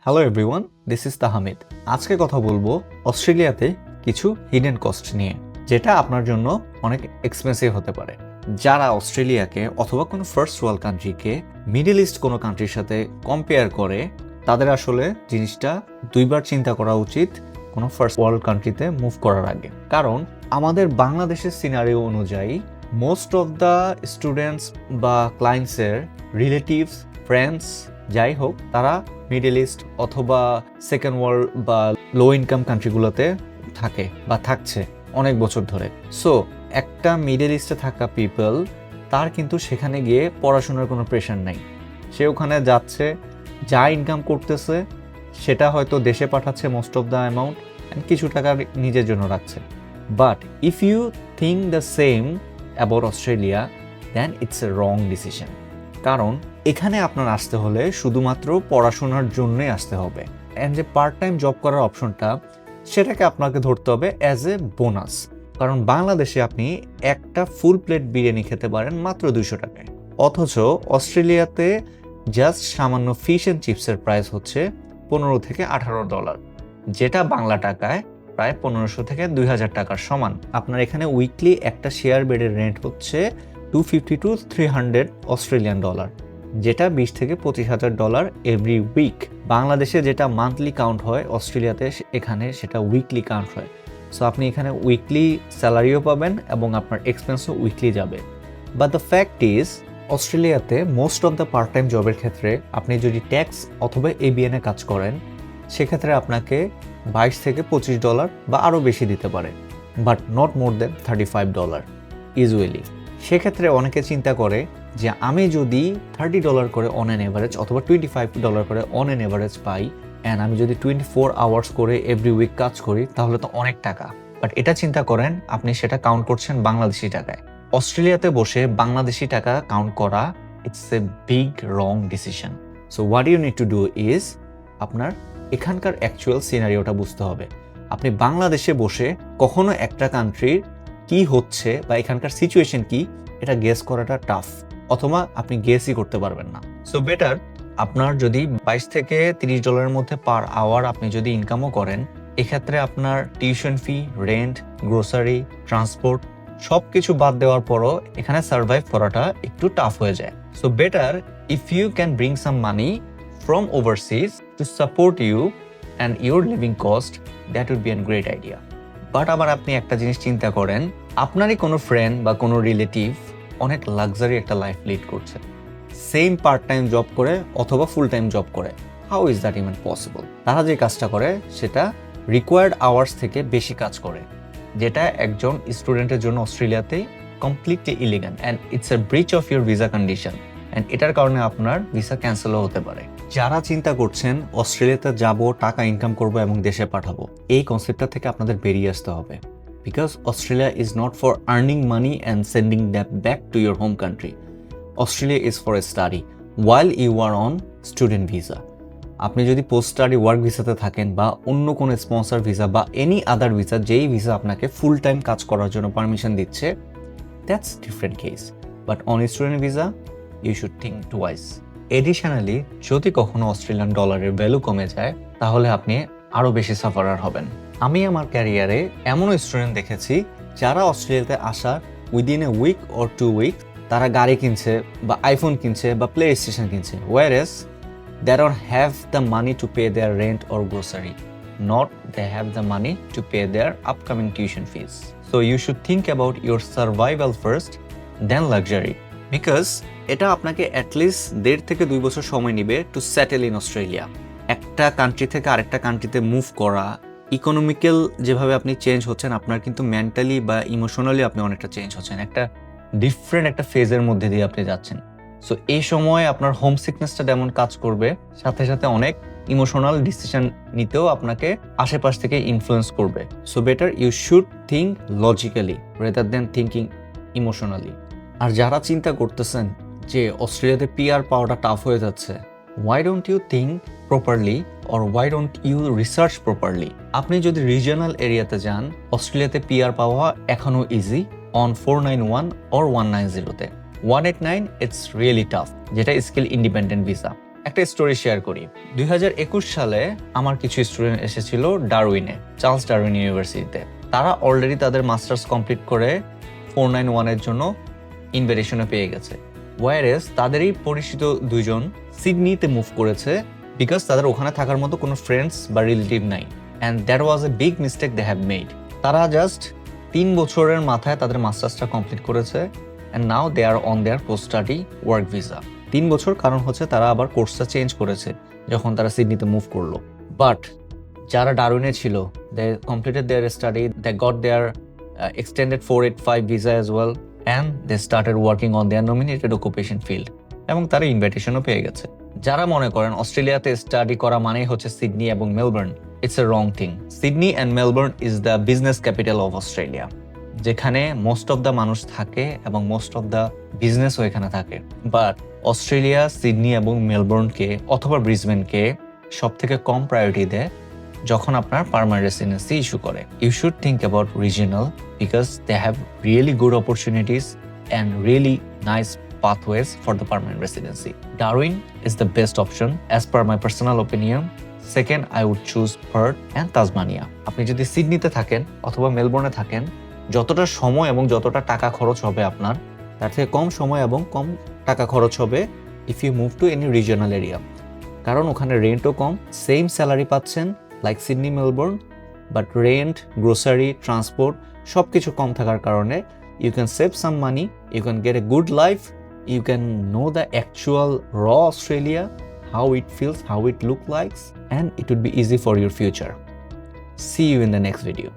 Hello everyone, this is Tahmid. আজকে কথা বলবো অস্ট্রেলিয়াতে কিছু হিডেন কস্ট নিয়ে, যেটা আপনার জন্য অনেক এক্সপেন্সিভ হতে পারে। যারা অস্ট্রেলিয়াকে অথবা কোনো ফার্স্ট ওয়ার্ল্ড কান্ট্রিকে মিডল ইস্ট কোনো কান্ট্রির সাথে কম্পেয়ার করে, তাদের আসলে জিনিসটা দুইবার চিন্তা করা উচিত কোনো ফার্স্ট ওয়ার্ল্ড কান্ট্রিতে মুভ করার আগে। কারণ আমাদের বাংলাদেশের সিনারিও অনুযায়ী মোস্ট অফ দ্য স্টুডেন্টস বা ক্লায়েন্টসের রিলেটিভস, ফ্রেন্ডস যাই হোক, তারা মিডল ইস্ট অথবা সেকেন্ড ওয়ার্ল্ড বা লো ইনকাম কান্ট্রিগুলোতে থাকে বা থাকছে অনেক বছর ধরে। সো একটা মিডল ইস্টে থাকা পিপল, তার কিন্তু সেখানে গিয়ে পড়াশোনার কোনো প্রেশার নাই। সে ওখানে যাচ্ছে, যা ইনকাম করতেছে সেটা হয়তো দেশে পাঠাচ্ছে most of the amount, and কিছু টাকা নিজের জন্য রাখছে। But if you think the same about Australia, then it's a wrong decision. কারণ এখানে আপনার আসতে হলে শুধুমাত্র পড়াশোনার জন্যই আসতে হবে, অ্যান্ড যে পার্ট টাইম জব করার অপশনটা, সেটাকে আপনাকে ধরতে হবে অ্যাজ এ বোনাস। কারণ বাংলাদেশে আপনি একটা ফুল প্লেট বিরিয়ানি খেতে পারেন মাত্র 200 টাকায়, অথচ অস্ট্রেলিয়াতে জাস্ট সামান্য ফিশ অ্যান্ড চিপসের প্রাইস হচ্ছে $15 থেকে $18, যেটা বাংলা টাকায় প্রায় 1500 থেকে 2000 টাকার সমান। আপনার এখানে উইকলি একটা শেয়ার বেডের রেন্ট হচ্ছে $250 to $300 অস্ট্রেলিয়ান ডলার, যেটা $20 থেকে $25,000 এভরি উইক। বাংলাদেশে যেটা মান্থলি কাউন্ট হয়, অস্ট্রেলিয়াতে এখানে সেটা উইকলি কাউন্ট হয়। সো আপনি এখানে উইকলি স্যালারিও পাবেন এবং আপনার এক্সপেন্সও উইকলি যাবে। বাট দ্য ফ্যাক্ট ইজ, অস্ট্রেলিয়াতে most of the part time জবের ক্ষেত্রে আপনি যদি ট্যাক্স অথবা এবিএনে কাজ করেন, সেক্ষেত্রে আপনাকে $22 থেকে $25 বা আরও বেশি দিতে পারে, but not more than $35 usually. সেক্ষেত্রে অনেকে চিন্তা করে যে আমি যদি $30 করে অন অ্যান এভারেজ অথবা $25 করে on an average pi, and আমি যদি 24 আওয়ার্স করে এভরি উইক কাজ করি, তাহলে তো অনেক টাকা। বাট এটা চিন্তা করেন, আপনি সেটা কাউন্ট করছেন বাংলাদেশি টাকায়। অস্ট্রেলিয়াতে বসে বাংলাদেশি টাকা কাউন্ট করা, it's a big wrong decision. So what you need to do is, আপনার এখানকার অ্যাকচুয়াল সিনারিওটা বুঝতে হবে। আপনি বাংলাদেশে বসে কখনো একটা কান্ট্রির কি হচ্ছে বা এখানকার সিচুয়েশন কি, এটা গেস করাটা টাফ, অথবা আপনি গেসই করতে পারবেন না। সো বেটার, আপনার যদি $22 থেকে $30 মধ্যে পার আওয়ার আপনি যদি ইনকামও করেন, এক্ষেত্রে আপনার tuition fee, rent, grocery, transport সব কিছু বাদ দেওয়ার পরও এখানে সার্ভাইভ করাটা একটু টাফ হয়ে যায়। So better if you can bring some money from overseas to support you and your living cost, that would be an great idea. But আবার আপনি একটা জিনিস চিন্তা করেন, আপনারই কোনো ফ্রেন্ড বা কোনো রিলেটিভ অনেক লাক্সারি একটা লাইফ লিড করছে, সেম পার্ট টাইম জব করে অথবা ফুল টাইম জব করে। How is that even possible? তারা যে কাজটা করে সেটা রিকোয়ার্ড আওয়ার্স থেকে বেশি কাজ করে, যেটা একজন স্টুডেন্টের জন্য অস্ট্রেলিয়াতে completely illegal, and it's a breach of your visa condition, and এটার কারণে আপনার ভিসা ক্যান্সেলও হতে পারে। যারা চিন্তা করছেন অস্ট্রেলিয়াতে যাব, টাকা ইনকাম করব এবং দেশে পাঠাবো, এই কনসেপ্টটা থেকে আপনাদের বেরিয়ে আসতে হবে। Because Australia is not for earning money and sending that back to your home country. Australia is for a study while you are on student visa. আপনি যদি পোস্ট স্টাডি ওয়ার্ক ভিসাতে থাকেন বা অন্য কোনো স্পন্সর ভিসা বা any other visa, যেই visa আপনাকে full time কাজ করার জন্য পারমিশন দিচ্ছে, that's different case. But on student visa you should think twice. Additionally, যদি কখনো অস্ট্রেলিয়ান ডলারের ভ্যালু কমে যায়, তাহলে আপনি আরও বেশি সাফারার হবেন। আমি আমার ক্যারিয়ারে এমন স্টুডেন্ট দেখেছি যারা অস্ট্রেলিয়াতে আসার within a week or 2 week তারা গাড়ি কিনছে বা আইফোন কিনছে বা প্লে স্টেশন কিনছে, whereas they don't have the money to pay their rent or grocery, not they have the money to pay their upcoming tuition fees. So you should think about your survival first, then luxury, because এটা আপনাকে at least 1.5 থেকে 2 বছর সময় নেবে to settle in Australia. একটা country থেকে আরেকটা কান্ট্রিতে মুভ করা, ইকোনমিক্যাল যেভাবে আপনি চেঞ্জ হচ্ছেন, আপনার কিন্তু মেন্টালি বা ইমোশনালি আপনি অনেকটা চেঞ্জ হচ্ছেন, একটা ডিফারেন্ট একটা ফেজের মধ্যে দিয়ে আপনি যাচ্ছেন। সো এই সময় আপনার হোম সিকনেসটা যেমন কাজ করবে, সাথে সাথে অনেক ইমোশনাল ডিসিশন নিতেও আপনাকে আশেপাশ থেকে ইনফ্লুয়েন্স করবে। So better you should think logically rather than thinking emotionally. আর যারা চিন্তা করতেছেন যে অস্ট্রেলিয়াতে পিআর পাওয়াটা টাফ হয়ে যাচ্ছে, why don't you think properly or why don't you research properly? আপনি যদি রিজিওনাল এরিয়াতে যান, অস্ট্রেলিয়াতে পিআর পাওয়া এখনো ইজি অন 491 or 190 তে। 189 ইটস রিয়েলি টাফ, যেটা স্কিল ইন্ডিপেন্ডেন্ট ভিসা। একটা স্টোরি শেয়ার করি। 2021 সালে আমার কিছু স্টুডেন্ট এসেছিল ডারউইনে, চার্লস ডারউইন ইউনিভার্সিটিতে। তারা অলরেডি তাদের মাস্টার্স কমপ্লিট করে 491-এর জন্য ইনভিটেশনে পেয়ে গেছে। ওয়ারেস তাদেরই পরিচিত দুইজন সিডনিতে মুভ করেছে বিকজ তাদের ওখানে থাকার মতো কোনো ফ্রেন্ডস বা রিলেটিভ নাই, and that was a big mistake they have made. তারা জাস্ট 3 বছরের মাথায় তাদের মাস্টার্সটা কমপ্লিট করেছে, and now they are on their post study work visa. 3 বছর, কারণ হচ্ছে তারা আবার কোর্সটা চেঞ্জ করেছে যখন তারা সিডনিতে মুভ করলো। বাট যারা ডারউইনে ছিল, they completed their study, they got their extended 485 visa as well, and they started working on their nominated occupation field, এবং তারা ইনভাইটেশনও পেয়ে গেছে। যারা মনে করেন অস্ট্রেলিয়াতে স্টাডি করা মানেই হচ্ছে সিডনি এবং Melbourne, it's a wrong thing. Sydney and Melbourne is the business capital of Australia, যেখানে মোস্ট অফ দ্য মানুষ থাকে এবং মোস্ট অফ দ্য বিজনেসও এখানে থাকে। বাট অস্ট্রেলিয়া সিডনি এবং মেলবোর্নকে অথবা ব্রিসবেনকে সব থেকে কম প্রায়োরিটি দেয় যখন আপনার পার্মানেন্ট রেসিডেন্সি ইস্যু করে। You should think about regional because they have really good opportunities and really nice pathways for the permanent residency. Darwin is the best option as per my personal opinion. Second, I would choose Perth and Tasmania. আপনি যদি সিডনিতে থাকেন অথবা মেলবোর্নে থাকেন, যতটা সময় এবং যতটা টাকা খরচ হবে আপনার, তার থেকে কম সময় এবং কম টাকা খরচ হবে if you move to any regional area, কারণ ওখানে রেন্টও কম, সেম স্যালারি পাচ্ছেন like Sydney Melbourne, but rent, grocery, transport সব কিছু কম থাকার কারণে you can save some money, you can get a good life, you can know the actual raw Australia, how it feels, how it looks like, and it would be easy for your future. See you in the next video.